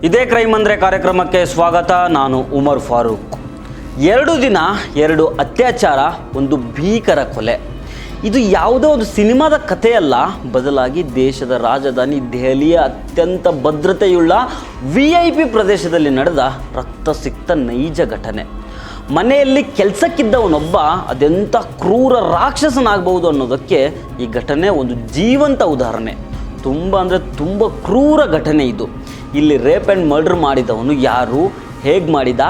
ಇದೇ ಕ್ರೈಮ್ ಅಂದರೆ ಕಾರ್ಯಕ್ರಮಕ್ಕೆ ಸ್ವಾಗತ. ನಾನು ಉಮರ್ ಫಾರೂಕ್. 2 ದಿನ 2 ಅತ್ಯಾಚಾರ, ಒಂದು ಭೀಕರ ಕೊಲೆ. ಇದು ಯಾವುದೋ ಒಂದು ಸಿನಿಮಾದ ಕಥೆಯಲ್ಲ, ಬದಲಾಗಿ ದೇಶದ ರಾಜಧಾನಿ ದೆಹಲಿಯ ಅತ್ಯಂತ ಭದ್ರತೆಯುಳ್ಳ VIP ಪ್ರದೇಶದಲ್ಲಿ ನಡೆದ ರಕ್ತಸಿಕ್ತ ನೈಜ ಘಟನೆ. ಮನೆಯಲ್ಲಿ ಕೆಲಸಕ್ಕಿದ್ದವನೊಬ್ಬ ಅದೆಂಥ ಕ್ರೂರ ರಾಕ್ಷಸನಾಗಬಹುದು ಅನ್ನೋದಕ್ಕೆ ಈ ಘಟನೆ ಒಂದು ಜೀವಂತ ಉದಾಹರಣೆ. ತುಂಬ ಕ್ರೂರ ಘಟನೆ ಇದು. ಇಲ್ಲಿ ರೇಪ್ ಆ್ಯಂಡ್ ಮರ್ಡರ್ ಮಾಡಿದವನು ಯಾರು, ಹೇಗೆ ಮಾಡಿದ,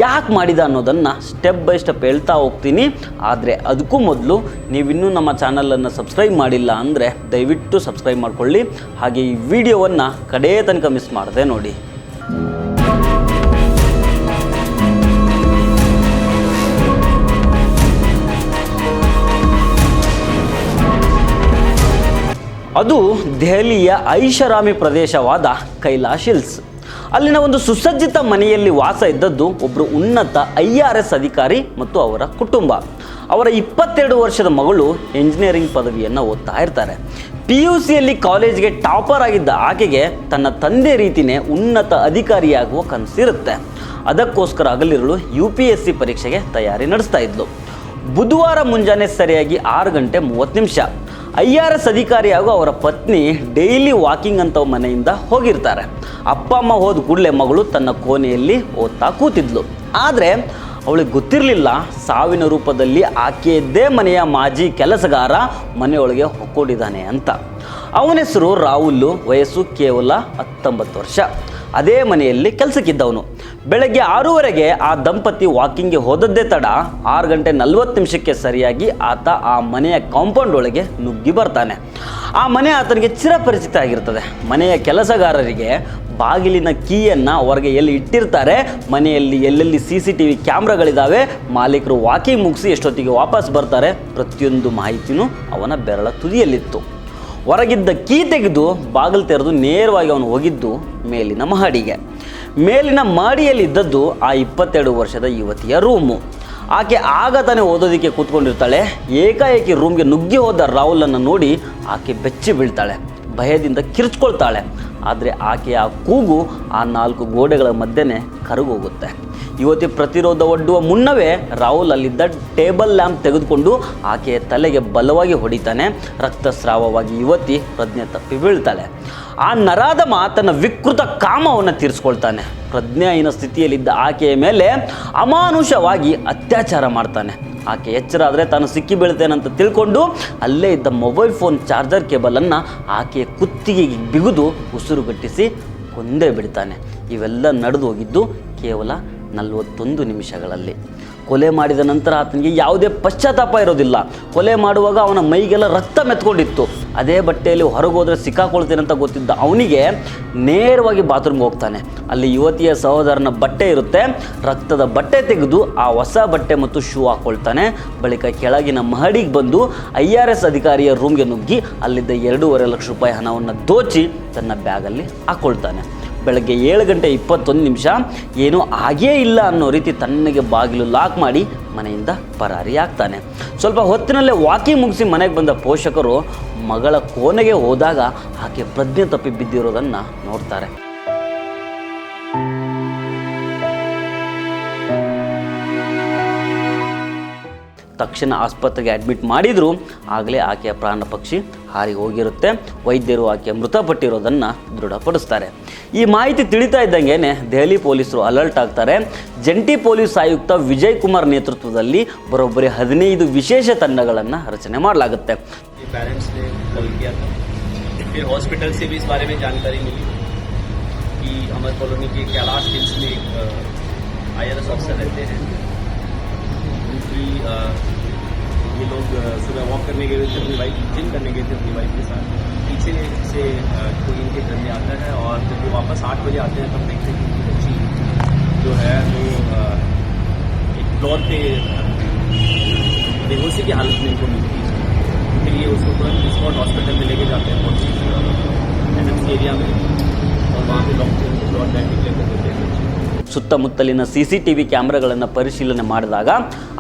ಯಾಕೆ ಮಾಡಿದ ಅನ್ನೋದನ್ನು ಸ್ಟೆಪ್ ಬೈ ಸ್ಟೆಪ್ ಹೇಳ್ತಾ ಹೋಗ್ತೀನಿ. ಆದರೆ ಅದಕ್ಕೂ ಮೊದಲು ನೀವಿನ್ನೂ ನಮ್ಮ ಚಾನಲನ್ನು ಸಬ್ಸ್ಕ್ರೈಬ್ ಮಾಡಿಲ್ಲ ಅಂದರೆ ದಯವಿಟ್ಟು ಸಬ್ಸ್ಕ್ರೈಬ್ ಮಾಡಿಕೊಳ್ಳಿ. ಹಾಗೆ ಈ ವಿಡಿಯೋವನ್ನು ಕಡೇ ತನಕ ಮಿಸ್ ಮಾಡದೆ ನೋಡಿ. ಅದು ದೆಹಲಿಯ ಐಷಾರಾಮಿ ಪ್ರದೇಶವಾದ ಕೈಲಾಶ್ ಹಿಲ್ಸ್. ಅಲ್ಲಿನ ಒಂದು ಸುಸಜ್ಜಿತ ಮನೆಯಲ್ಲಿ ವಾಸ ಇದ್ದದ್ದು ಒಬ್ಬರು ಉನ್ನತ IRS ಅಧಿಕಾರಿ ಮತ್ತು ಅವರ ಕುಟುಂಬ. ಅವರ 22 ವರ್ಷದ ಮಗಳು ಎಂಜಿನಿಯರಿಂಗ್ ಪದವಿಯನ್ನು ಓದ್ತಾ ಇರ್ತಾರೆ. PUCಯಲ್ಲಿ ಕಾಲೇಜ್ಗೆ ಟಾಪರ್ ಆಗಿದ್ದ ಆಕೆಗೆ ತನ್ನ ತಂದೆ ರೀತಿಯೇ ಉನ್ನತ ಅಧಿಕಾರಿಯಾಗುವ ಕನಸಿರುತ್ತೆ. ಅದಕ್ಕೋಸ್ಕರ ಹಗಲಿರುಳು UPSC ಪರೀಕ್ಷೆಗೆ ತಯಾರಿ ನಡೆಸ್ತಾ ಇದ್ಲು. ಬುಧವಾರ ಮುಂಜಾನೆ ಸರಿಯಾಗಿ 6:30 IRS ಅಧಿಕಾರಿ ಹಾಗೂ ಅವರ ಪತ್ನಿ ಡೈಲಿ ವಾಕಿಂಗ್ ಅಂತ ಮನೆಯಿಂದ ಹೋಗಿರ್ತಾರೆ. ಅಪ್ಪ ಅಮ್ಮ ಹೋದ ಕೂಡಲೇ ಮಗಳು ತನ್ನ ಕೋಣೆಯಲ್ಲಿ ಓದ್ತಾ ಕೂತಿದ್ಲು. ಆದರೆ ಅವಳಿಗೆ ಗೊತ್ತಿರಲಿಲ್ಲ, ಸಾವಿನ ರೂಪದಲ್ಲಿ ಆಕೆಯದ್ದೇ ಮನೆಯ ಮಾಜಿ ಕೆಲಸಗಾರ ಮನೆಯೊಳಗೆ ಹೊಕ್ಕೊಂಡಿದ್ದಾನೆ ಅಂತ. ಅವನ ಹೆಸರು ರಾಹುಲ್, ವಯಸ್ಸು ಕೇವಲ 19 ವರ್ಷ. ಅದೇ ಮನೆಯಲ್ಲಿ ಕೆಲಸಕ್ಕಿದ್ದವನು. ಬೆಳಗ್ಗೆ 6:30 ಆ ದಂಪತಿ ವಾಕಿಂಗ್ಗೆ ಹೋದದ್ದೇ ತಡ. 6:40 ಸರಿಯಾಗಿ ಆತ ಆ ಮನೆಯ ಕಾಂಪೌಂಡ್ ಒಳಗೆ ನುಗ್ಗಿ ಬರ್ತಾನೆ. ಆ ಮನೆ ಆತನಿಗೆ ಚಿರಪರಿಚಿತ ಆಗಿರ್ತದೆ. ಮನೆಯ ಕೆಲಸಗಾರರಿಗೆ ಬಾಗಿಲಿನ ಕೀಯನ್ನು ಹೊರಗೆ ಎಲ್ಲಿ ಇಟ್ಟಿರ್ತಾರೆ, ಮನೆಯಲ್ಲಿ ಎಲ್ಲೆಲ್ಲಿ CCTV ಕ್ಯಾಮ್ರಾಗಳಿದ್ದಾವೆ, ಮಾಲೀಕರು ವಾಕಿಂಗ್ ಮುಗಿಸಿ ಎಷ್ಟೊತ್ತಿಗೆ ವಾಪಸ್ ಬರ್ತಾರೆ, ಪ್ರತಿಯೊಂದು ಮಾಹಿತಿನೂ ಅವನ ಬೆರಳ ತುದಿಯಲ್ಲಿತ್ತು. ಹೊರಗಿದ್ದ ಕೀ ತೆಗೆದು ಬಾಗಿಲು ತೆರೆದು ನೇರವಾಗಿ ಅವನು ಹೋಗಿದ್ದು ಮೇಲಿನ ಮಹಡಿಗೆ. ಮೇಲಿನ ಮಹಡಿಯಲ್ಲಿದ್ದದ್ದು ಆ 22 ವರ್ಷದ ಯುವತಿಯ ರೂಮು. ಆಕೆ ಆಗ ತಾನೇ ಓದೋದಕ್ಕೆ ಕೂತ್ಕೊಂಡಿರ್ತಾಳೆ. ಏಕಾಏಕಿ ರೂಮ್ಗೆ ನುಗ್ಗಿ ಹೋದ ರಾಹುಲನ್ನು ನೋಡಿ ಆಕೆ ಬೆಚ್ಚಿ ಬೀಳ್ತಾಳೆ, ಭಯದಿಂದ ಕಿರ್ಚ್ಕೊಳ್ತಾಳೆ. ಆದರೆ ಆಕೆಯ ಕೂಗು ಆ 4 ಗೋಡೆಗಳ ಮಧ್ಯೆ ಕರಗೋಗುತ್ತೆ. ಯುವತಿ ಪ್ರತಿರೋಧ ಒಡ್ಡುವ ಮುನ್ನವೇ ರಾಹುಲ್ ಅಲ್ಲಿದ್ದ ಟೇಬಲ್ ಲ್ಯಾಂಪ್ ತೆಗೆದುಕೊಂಡು ಆಕೆಯ ತಲೆಗೆ ಬಲವಾಗಿ ಹೊಡಿತಾನೆ. ರಕ್ತಸ್ರಾವವಾಗಿ ಯುವತಿ ಪ್ರಜ್ಞೆ ತಪ್ಪಿ ಬೀಳ್ತಾಳೆ. ಆ ನರಾಧಮ ತನ್ನ ವಿಕೃತ ಕಾಮವನ್ನು ತೀರಿಸ್ಕೊಳ್ತಾನೆ. ಪ್ರಜ್ಞಾಹೀನ ಸ್ಥಿತಿಯಲ್ಲಿದ್ದ ಆಕೆಯ ಮೇಲೆ ಅಮಾನುಷವಾಗಿ ಅತ್ಯಾಚಾರ ಮಾಡ್ತಾನೆ. ಆಕೆ ಎಚ್ಚರ ಆದರೆ ತಾನು ಸಿಕ್ಕಿ ಬೀಳ್ತೇನಂತ ತಿಳ್ಕೊಂಡು ಅಲ್ಲೇ ಇದ್ದ ಮೊಬೈಲ್ ಫೋನ್ ಚಾರ್ಜರ್ ಕೇಬಲನ್ನು ಆಕೆಯ ಕುತ್ತಿಗೆಗೆ ಬಿಗಿದು ಉಸಿರುಗಟ್ಟಿಸಿ ಕೊಂದೇ ಬಿಡ್ತಾನೆ. ಇವೆಲ್ಲ ನಡೆದು ಹೋಗಿದ್ದು ಕೇವಲ 41 ನಿಮಿಷಗಳಲ್ಲಿ. ಕೊಲೆ ಮಾಡಿದ ನಂತರ ಆತನಿಗೆ ಯಾವುದೇ ಪಶ್ಚಾತ್ತಾಪ ಇರೋದಿಲ್ಲ. ಕೊಲೆ ಮಾಡುವಾಗ ಅವನ ಮೈಗೆಲ್ಲ ರಕ್ತ ಮೆತ್ಕೊಂಡಿತ್ತು. ಅದೇ ಬಟ್ಟೆಯಲ್ಲಿ ಹೊರಗೋದ್ರೆ ಸಿಕ್ಕಾಕೊಳ್ತೇನೆ ಅಂತ ಗೊತ್ತಿದ್ದ ಅವನಿಗೆ ನೇರವಾಗಿ ಬಾತ್ರೂಮ್ಗೆ ಹೋಗ್ತಾನೆ. ಅಲ್ಲಿ ಯುವತಿಯ ಸಹೋದರನ ಬಟ್ಟೆ ಇರುತ್ತೆ. ರಕ್ತದ ಬಟ್ಟೆ ತೆಗೆದು ಆ ಹೊಸ ಬಟ್ಟೆ ಮತ್ತು ಶೂ ಹಾಕ್ಕೊಳ್ತಾನೆ. ಬಳಿಕ ಕೆಳಗಿನ ಮಹಡಿಗೆ ಬಂದು IRS ಅಧಿಕಾರಿಯ ರೂಮ್ಗೆ ನುಗ್ಗಿ ಅಲ್ಲಿದ್ದ 2.5 ಲಕ್ಷ ರೂಪಾಯಿ ಹಣವನ್ನು ದೋಚಿ ತನ್ನ ಬ್ಯಾಗಲ್ಲಿ ಹಾಕ್ಕೊಳ್ತಾನೆ. ಬೆಳಗ್ಗೆ 7:21 ಏನೂ ಆಗೇ ಇಲ್ಲ ಅನ್ನೋ ರೀತಿ ತನ್ನಗೆ ಬಾಗಿಲು ಲಾಕ್ ಮಾಡಿ ಮನೆಯಿಂದ ಪರಾರಿ ಆಗ್ತಾನೆ. ಸ್ವಲ್ಪ ಹೊತ್ತಿನಲ್ಲೇ ವಾಕಿಂಗ್ ಮುಗಿಸಿ ಮನೆಗೆ ಬಂದ ಪೋಷಕರು ಮಗಳ ಕೋಣೆಗೆ ಹೋದಾಗ ಆಕೆ ಪ್ರಜ್ಞೆ ತಪ್ಪಿ ಬಿದ್ದಿರೋದನ್ನು ನೋಡ್ತಾರೆ. ತಕ್ಷಣ ಆಸ್ಪತ್ರೆಗೆ ಅಡ್ಮಿಟ್ ಮಾಡಿದರೂ ಆಗಲೇ ಆಕೆಯ ಪ್ರಾಣ ಪಕ್ಷಿ ಹಾರಿ ಹೋಗಿರುತ್ತೆ. ವೈದ್ಯರು ಆಕೆ ಮೃತಪಟ್ಟಿರೋದನ್ನು ದೃಢಪಡಿಸ್ತಾರೆ. ಈ ಮಾಹಿತಿ ತಿಳಿತಾ ಇದ್ದಂಗೆ ದೆಹಲಿ ಪೊಲೀಸರು ಅಲರ್ಟ್ ಆಗ್ತಾರೆ. ಜಂಟಿ ಪೊಲೀಸ್ ಆಯುಕ್ತ ವಿಜಯ್ ಕುಮಾರ್ ನೇತೃತ್ವದಲ್ಲಿ ಬರೋಬ್ಬರಿ 15 ವಿಶೇಷ ತಂಡಗಳನ್ನು ರಚನೆ ಮಾಡಲಾಗುತ್ತೆ. हॉस्पिटल से भी इस बारे में जानकारी मिली कि अमर कॉलोनी के कैलाश हिल्स में एक IRS ऑफिसर रहते हैं. उनकी ये लोग सुबह वॉक करने गए थे अपनी बाइक, जिम करने गए थे अपनी बाइक के साथ. पीछे से कोई इनके घर में आता है और जब वो वापस 8 बजे आते हैं तब देखते हैं कि उनकी बच्ची जो है वो एक फ्लोर पे बेहोशी की हालत में इनको मिलती है. फिर ये उसको तुरंत स्पॉट हॉस्पिटल में लेके जाते हैं NMC एरिया में और वहाँ पे डॉक्टर उनको फ्लोर बेड डिक्लेयर कर देते हैं. ಸುತ್ತಮುತ್ತಲಿನ CCTV ಕ್ಯಾಮ್ರಾಗಳನ್ನು ಪರಿಶೀಲನೆ ಮಾಡಿದಾಗ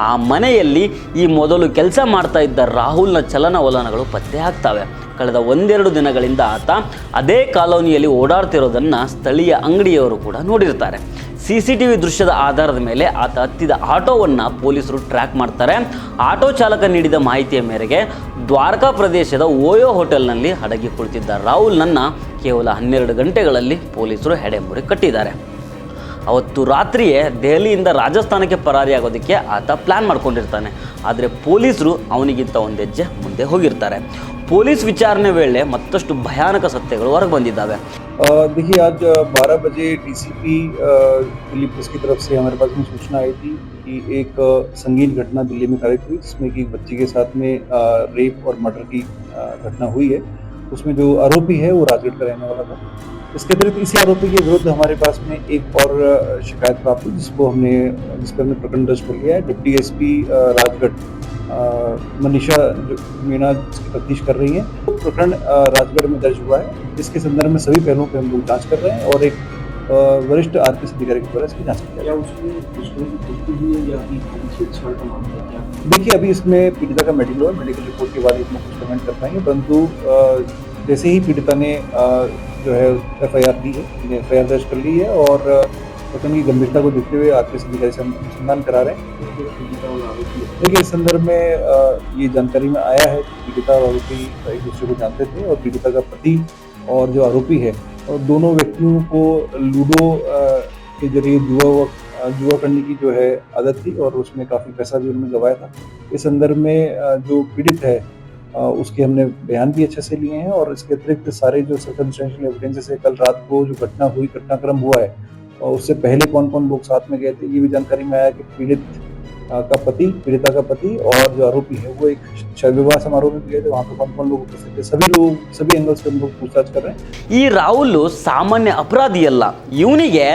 ಆ ಮನೆಯಲ್ಲಿ ಈ ಮೊದಲು ಕೆಲಸ ಮಾಡ್ತಾ ಇದ್ದ ರಾಹುಲ್ನ ಚಲನವಲನಗಳು ಪತ್ತೆ ಆಗ್ತವೆ. ಕಳೆದ ಒಂದೆರಡು ದಿನಗಳಿಂದ ಆತ ಅದೇ ಕಾಲೋನಿಯಲ್ಲಿ ಓಡಾಡ್ತಿರೋದನ್ನು ಸ್ಥಳೀಯ ಅಂಗಡಿಯವರು ಕೂಡ ನೋಡಿರ್ತಾರೆ. CCTV ದೃಶ್ಯದ ಆಧಾರದ ಮೇಲೆ ಆತ ಹತ್ತಿದ ಆಟೋವನ್ನು ಪೊಲೀಸರು ಟ್ರ್ಯಾಕ್ ಮಾಡ್ತಾರೆ. ಆಟೋ ಚಾಲಕ ನೀಡಿದ ಮಾಹಿತಿಯ ಮೇರೆಗೆ ದ್ವಾರಕಾ ಪ್ರದೇಶದ ಓಯೋ ಹೋಟೆಲ್ನಲ್ಲಿ ಅಡಗಿ ಕುಳಿತಿದ್ದ ರಾಹುಲ್ನನ್ನು ಕೇವಲ 12 ಗಂಟೆಗಳಲ್ಲಿ ಪೊಲೀಸರು ಹೆಡೆಮುರಿ ಕಟ್ಟಿದ್ದಾರೆ. ಅವತ್ತು ರಾತ್ರಿಯೇ ದೆಹಲಿಯಿಂದ ರಾಜಸ್ಥಾನಕ್ಕೆ ಪರಾರಿಯಾಗೋದಕ್ಕೆ ಆತ ಪ್ಲ್ಯಾನ್ ಮಾಡ್ಕೊಂಡಿರ್ತಾನೆ. ಆದರೆ ಪೊಲೀಸರು ಅವನಿಗಿಂತ ಒಂದು ಹೆಜ್ಜೆ ಮುಂದೆ ಹೋಗಿರ್ತಾರೆ. ಪೊಲೀಸ್ ವಿಚಾರಣೆ ವೇಳೆ ಮತ್ತಷ್ಟು ಭಯಾನಕ ಸತ್ಯಗಳು ಹೊರಗೆ ಬಂದಿದ್ದಾವೆ. देखिए, आज 12 बजे DCP दिल्ली पुलिस की तरफ से हमारे पास में सूचना आई थी कि एक संगीन घटना दिल्ली में घटित हुई, जिसमें कि एक बच्ची के साथ में रेप और मर्डर की घटना हुई है. उसमें जो आरोपी है वो राजगढ़ का रहने वाला था. इसके अतिरिक्त इसी आरोपी के विरुद्ध हमारे पास में एक और शिकायत प्राप्त हुई, जिस पर हमने प्रकरण दर्ज कर लिया है. डिप्टी SP राजगढ़ मनीषा जो मीणा इसकी तफ्तीश कर रही है. प्रकरण राजगढ़ में दर्ज हुआ है. इसके संदर्भ में सभी पहलुओं पे हम लोग जांच कर रहे हैं और एक वरिष्ठ RPS अधिकारी के द्वारा इसकी जांच की जा रही है. देखिए, अभी इसमें पीड़िता का मेडिकल रिपोर्ट के बाद इसमें कुछ कमेंट कर पाएंगे, परंतु जैसे ही पीड़िता ने जो है FIR दी है, FIR दर्ज कर ली है और प्रकरण की गंभीरता को देखते हुए RPS अधिकारी से हम अनुसंधान करा रहे हैं. देखिए, इस संदर्भ में ये जानकारी में आया है कि पीड़िता और आरोपी एक दूसरे को जानते थे और पीड़िता का पति और जो आरोपी है और दोनों व्यक्तियों को लूडो के जरिए जुआ करने की जो है आदत थी और उसमें काफ़ी पैसा भी उन्होंने गंवाया था. इस संदर्भ में जो पीड़ित है उसके हमने बयान भी अच्छे से लिए हैं और इसके अतिरिक्त सारे जो सर्कमस्टेंशियल एविडेंसेस है, कल रात को जो घटनाक्रम हुआ है और उससे पहले कौन कौन लोग साथ में गए थे, ये भी जानकारी में आया कि पीड़िता का पति और जो आरोपी है वो एक विवाह समारोह में गए थे. वहाँ पर कौन लोग उपस्थित थे, सभी एंगल्स से हम लोग पूछताछ कर रहे हैं. ಈ ರಾಹುಲ್ ಸಾಮಾನ್ಯ ಅಪರಾಧಿಯಲ್ಲ. ಇವನಿಗೆ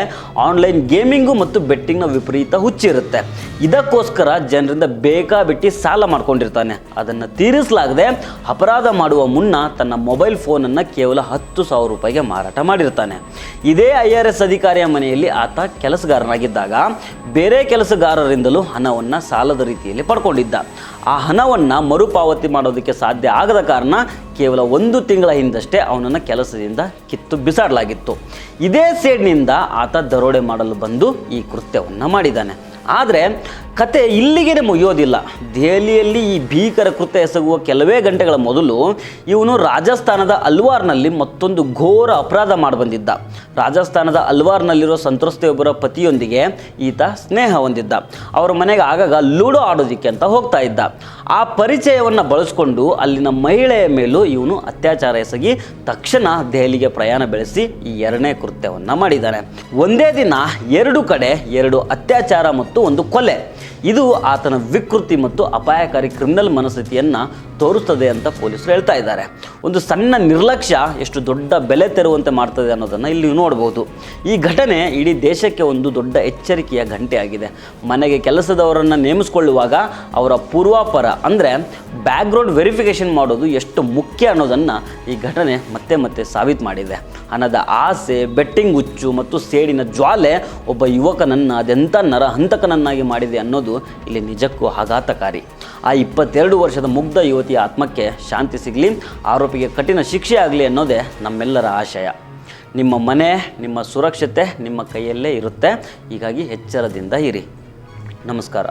ಆನ್ಲೈನ್ ಗೇಮಿಂಗು ಮತ್ತು ಬೆಟ್ಟಿಂಗ್ನ ವಿಪರೀತ ಹುಚ್ಚಿರುತ್ತೆ. ಇದಕ್ಕೋಸ್ಕರ ಜನರಿಂದ ಬೇಕಾಬಿಟ್ಟಿ ಸಾಲ ಮಾಡ್ಕೊಂಡಿರ್ತಾನೆ. ಅದನ್ನು ತೀರಿಸಲಾಗದೆ ಅಪರಾಧ ಮಾಡುವ ಮುನ್ನ ತನ್ನ ಮೊಬೈಲ್ ಫೋನನ್ನು ಕೇವಲ 10,000 ರೂಪಾಯಿಗೆ ಮಾರಾಟ ಮಾಡಿರ್ತಾನೆ. ಇದೇ IRS ಅಧಿಕಾರಿಯ ಮನೆಯಲ್ಲಿ ಆತ ಕೆಲಸಗಾರನಾಗಿದ್ದಾಗ ಬೇರೆ ಕೆಲಸಗಾರರಿಂದಲೂ ಹಣವನ್ನು ಸಾಲದ ರೀತಿಯಲ್ಲಿ ಪಡ್ಕೊಂಡಿದ್ದ. ಆ ಹಣವನ್ನು ಮರುಪಾವತಿ ಮಾಡೋದಕ್ಕೆ ಸಾಧ್ಯ ಆಗದ ಕಾರಣ ಕೇವಲ 1 ತಿಂಗಳ ಹಿಂದಷ್ಟೇ ಅವನನ್ನು ಕೆಲಸದಿಂದ ಕಿತ್ತು ಬಿಸಾಡಲಾಗಿತ್ತು. ಇದೇ ಸೇಡ್ನಿಂದ ಆತ ದರೋಡೆ ಮಾಡಲು ಬಂದು ಈ ಕೃತ್ಯವನ್ನು ಮಾಡಿದ್ದಾನೆ. ಆದರೆ ಕತೆ ಇಲ್ಲಿಗೆ ಮುಗಿಯೋದಿಲ್ಲ. ದೆಹಲಿಯಲ್ಲಿ ಈ ಭೀಕರ ಕೃತ್ಯ ಎಸಗುವ ಕೆಲವೇ ಗಂಟೆಗಳ ಮೊದಲು ಇವನು ರಾಜಸ್ಥಾನದ ಅಲ್ವಾರ್ನಲ್ಲಿ ಮತ್ತೊಂದು ಘೋರ ಅಪರಾಧ ಮಾಡಿಬಂದಿದ್ದ. ರಾಜಸ್ಥಾನದ ಅಲ್ವಾರ್ನಲ್ಲಿರೋ ಸಂತ್ರಸ್ತೆಯೊಬ್ಬರ ಪತಿಯೊಂದಿಗೆ ಈತ ಸ್ನೇಹ ಹೊಂದಿದ್ದ. ಅವರ ಮನೆಗೆ ಆಗಾಗ ಲೂಡೋ ಆಡೋದಕ್ಕೆ ಅಂತ ಹೋಗ್ತಾ ಇದ್ದ. ಆ ಪರಿಚಯವನ್ನು ಬಳಸ್ಕೊಂಡು ಅಲ್ಲಿನ ಮಹಿಳೆಯ ಮೇಲೂ ಇವನು ಅತ್ಯಾಚಾರ ಎಸಗಿ ತಕ್ಷಣ ದೆಹಲಿಗೆ ಪ್ರಯಾಣ ಬೆಳೆಸಿ ಈ 2ನೇ ಕೃತ್ಯವನ್ನು ಮಾಡಿದ್ದಾನೆ. ಒಂದೇ ದಿನ 2 ಕಡೆ 2 ಅತ್ಯಾಚಾರ ಮತ್ತು 1 ಕೊಲೆ. ಇದು ಆತನ ವಿಕೃತಿ ಮತ್ತು ಅಪಾಯಕಾರಿ ಕ್ರಿಮಿನಲ್ ಮನಸ್ಥಿತಿಯನ್ನು ತೋರಿಸ್ತದೆ ಅಂತ ಪೊಲೀಸರು ಹೇಳ್ತಾ ಇದ್ದಾರೆ. ಒಂದು ಸಣ್ಣ ನಿರ್ಲಕ್ಷ್ಯ ಎಷ್ಟು ದೊಡ್ಡ ಬೆಲೆ ತೆರುವಂತೆ ಮಾಡ್ತದೆ ಅನ್ನೋದನ್ನು ಇಲ್ಲಿ ನೋಡ್ಬೋದು. ಈ ಘಟನೆ ಇಡೀ ದೇಶಕ್ಕೆ ಒಂದು ದೊಡ್ಡ ಎಚ್ಚರಿಕೆಯ ಗಂಟೆಯಾಗಿದೆ. ಮನೆಗೆ ಕೆಲಸದವರನ್ನು ನೇಮಿಸಿಕೊಳ್ಳುವಾಗ ಅವರ ಪೂರ್ವಾಪರ ಅಂದರೆ ಬ್ಯಾಕ್ಗ್ರೌಂಡ್ ವೆರಿಫಿಕೇಷನ್ ಮಾಡೋದು ಎಷ್ಟು ಮುಖ್ಯ ಅನ್ನೋದನ್ನು ಈ ಘಟನೆ ಮತ್ತೆ ಸಾಬೀತು ಮಾಡಿದೆ. ಹಣದ ಆಸೆ, ಬೆಟ್ಟಿಂಗ್ ಹುಚ್ಚು ಮತ್ತು ಸೇಡಿನ ಜ್ವಾಲೆ ಒಬ್ಬ ಯುವಕನನ್ನು ಅದೆಂಥ ನರಹಂತಕನನ್ನಾಗಿ ಮಾಡಿದೆ ಅನ್ನೋದು ಇಲ್ಲಿ ನಿಜಕ್ಕೂ ಆಘಾತಕಾರಿ. ಆ 22 ವರ್ಷದ ಮುಗ್ಧ ಯುವತಿಯ ಆತ್ಮಕ್ಕೆ ಶಾಂತಿ ಸಿಗಲಿ, ಆರೋಪಿಗೆ ಕಠಿಣ ಶಿಕ್ಷೆ ಆಗಲಿ ಅನ್ನೋದೇ ನಮ್ಮೆಲ್ಲರ ಆಶಯ. ನಿಮ್ಮ ಮನೆ, ನಿಮ್ಮ ಸುರಕ್ಷತೆ ನಿಮ್ಮ ಕೈಯಲ್ಲೇ ಇರುತ್ತೆ. ಹೀಗಾಗಿ ಎಚ್ಚರದಿಂದ ಇರಿ. ನಮಸ್ಕಾರ.